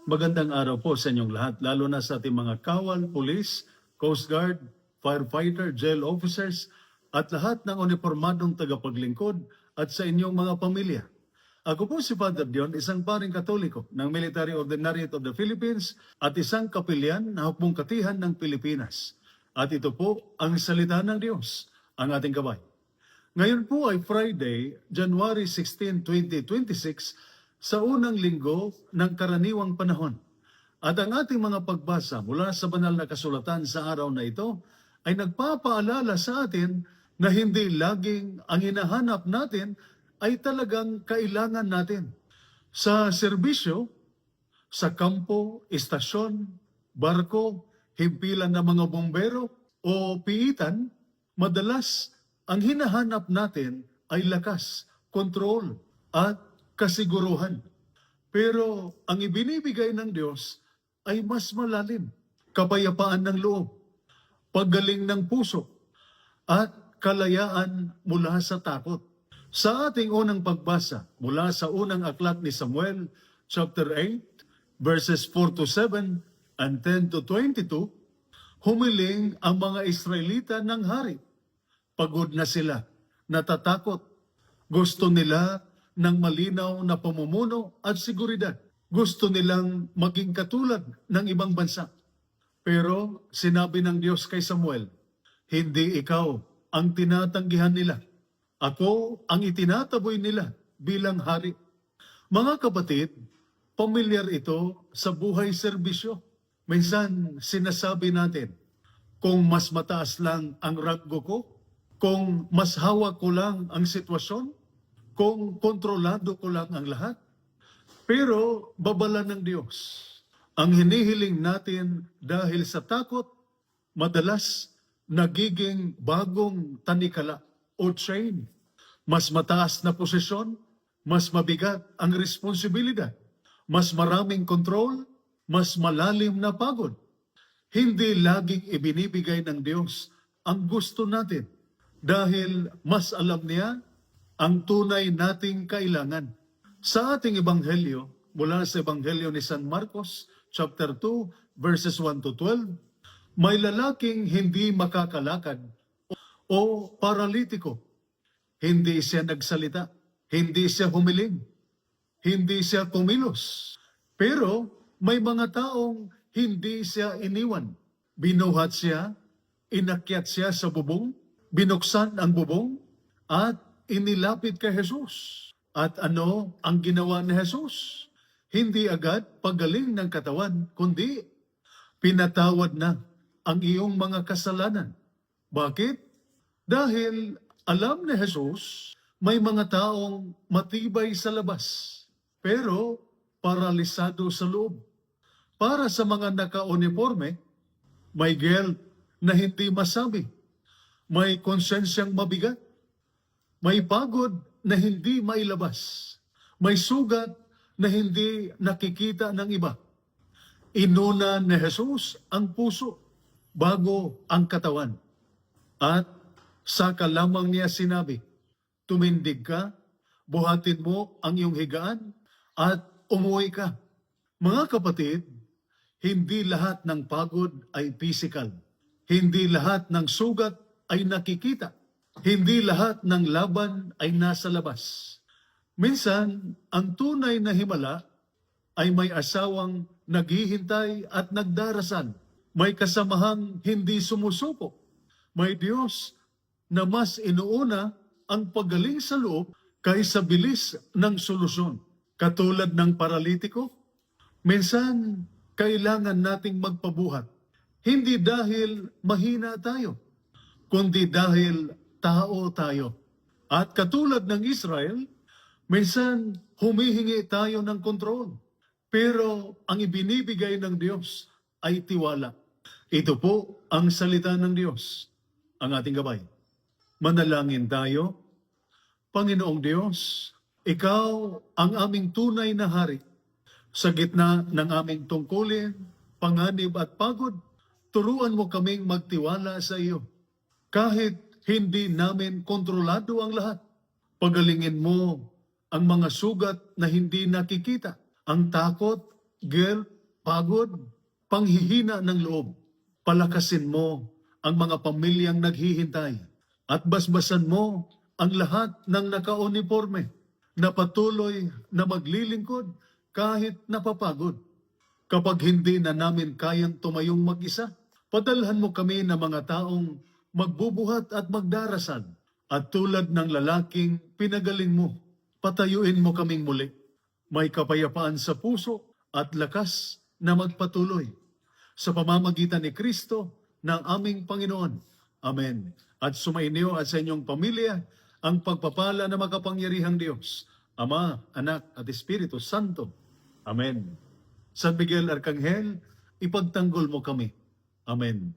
Magandang araw po sa inyong lahat, lalo na sa ating mga kawal, police, coast guard, firefighter, jail officers, at lahat ng uniformadong tagapaglingkod at sa inyong mga pamilya. Ako po si Father Dion, isang paring katoliko ng Military Ordinariate of the Philippines at isang kapilyan na hukbong katihan ng Pilipinas. At ito po ang salita ng Diyos, ang ating gabay. Ngayon po ay Friday, January 16, 2026, sa unang linggo ng karaniwang panahon. At ang ating mga pagbasa mula sa banal na kasulatan sa araw na ito ay nagpapaalala sa atin na hindi laging ang hinahanap natin ay talagang kailangan natin. Sa serbisyo, sa kampo, istasyon, barko, himpilan ng mga bombero o piitan, madalas ang hinahanap natin ay lakas, kontrol at kasiguruhan. Pero ang ibinibigay ng Diyos ay mas malalim, kapayapaan ng loob, paggaling ng puso, at kalayaan mula sa takot. Sa ating unang pagbasa mula sa unang aklat ni Samuel, chapter 8, verses 4 to 7 and 10 to 22, humiling ang mga Israelita ng hari. Pagod na sila, natatakot. Gusto nila ng malinaw na pamumuno at seguridad. Gusto nilang maging katulad ng ibang bansa. Pero sinabi ng Diyos kay Samuel, hindi ikaw ang tinatanggihan nila. Ako ang itinataboy nila bilang hari. Mga kapatid, pamilyar ito sa buhay serbisyo. Minsan sinasabi natin, kung mas mataas lang ang ranggo ko, kung mas hawak ko lang ang sitwasyon, kung kontrolado ko lang ang lahat. Pero babala ng Diyos. Ang hinihiling natin dahil sa takot, madalas nagiging bagong tanikala o chain. Mas mataas na posisyon, mas mabigat ang responsibilidad, mas maraming control, mas malalim na pagod. Hindi laging ibinibigay ng Diyos ang gusto natin dahil mas alam niya ang tunay nating kailangan. Sa ating ebanghelyo, mula sa ebanghelyo ni San Marcos, chapter 2, verses 1 to 12, may lalaking hindi makakalakad o paralitiko. Hindi siya nagsalita, hindi siya humiling, hindi siya kumilos. Pero may mga taong hindi siya iniwan. Binuhat siya, inakyat siya sa bubong, binuksan ang bubong, at inilapit kay Jesus. At ano ang ginawa ni Jesus? Hindi agad pagaling ng katawan, kundi pinatawad na ang iyong mga kasalanan. Bakit? Dahil alam ni Jesus, may mga taong matibay sa labas, pero paralisado sa loob. Para sa mga naka-uniforme, may guilt na hindi masabi, may konsensyang mabigat, may pagod na hindi mailabas. May sugat na hindi nakikita ng iba. Inuna ni Jesus ang puso bago ang katawan. At saka lamang niya sinabi, tumindig ka, buhatin mo ang iyong higaan at umuwi ka. Mga kapatid, hindi lahat ng pagod ay physical. Hindi lahat ng sugat ay nakikita. Hindi lahat ng laban ay nasa labas. Minsan, ang tunay na himala ay may asawang naghihintay at nagdarasal. May kasamahang hindi sumusuko. May Diyos na mas inuuna ang paggaling sa loob kaysa bilis ng solusyon. Katulad ng paralitiko, minsan kailangan nating magpabuhat. Hindi dahil mahina tayo, kundi dahil tao tayo. At katulad ng Israel, minsan humihingi tayo ng kontrol. Pero ang ibinibigay ng Diyos ay tiwala. Ito po ang salita ng Diyos, ang ating gabay. Manalangin tayo. Panginoong Diyos, Ikaw ang aming tunay na hari. Sa gitna ng aming tungkulin, panganib at pagod, turuan mo kaming magtiwala sa iyo. Kahit hindi namin kontrolado ang lahat. Pagalingin mo ang mga sugat na hindi nakikita. Ang takot, guilt, pagod, panghihina ng loob. Palakasin mo ang mga pamilyang naghihintay at basbasan mo ang lahat ng naka-uniforme na patuloy na maglilingkod kahit napapagod. Kapag hindi na namin kayang tumayong mag-isa, padalhan mo kami ng mga taong magbubuhat at magdarasal. At tulad ng lalaking pinagaling mo, patayuin mo kaming muli. May kapayapaan sa puso at lakas na magpatuloy. Sa pamamagitan ni Kristo ng aming Panginoon. Amen. At sumainyo at sa inyong pamilya ang pagpapala na makapangyarihang Diyos, Ama, Anak at Espiritu Santo. Amen. San Miguel Arcangel, ipagtanggol mo kami. Amen.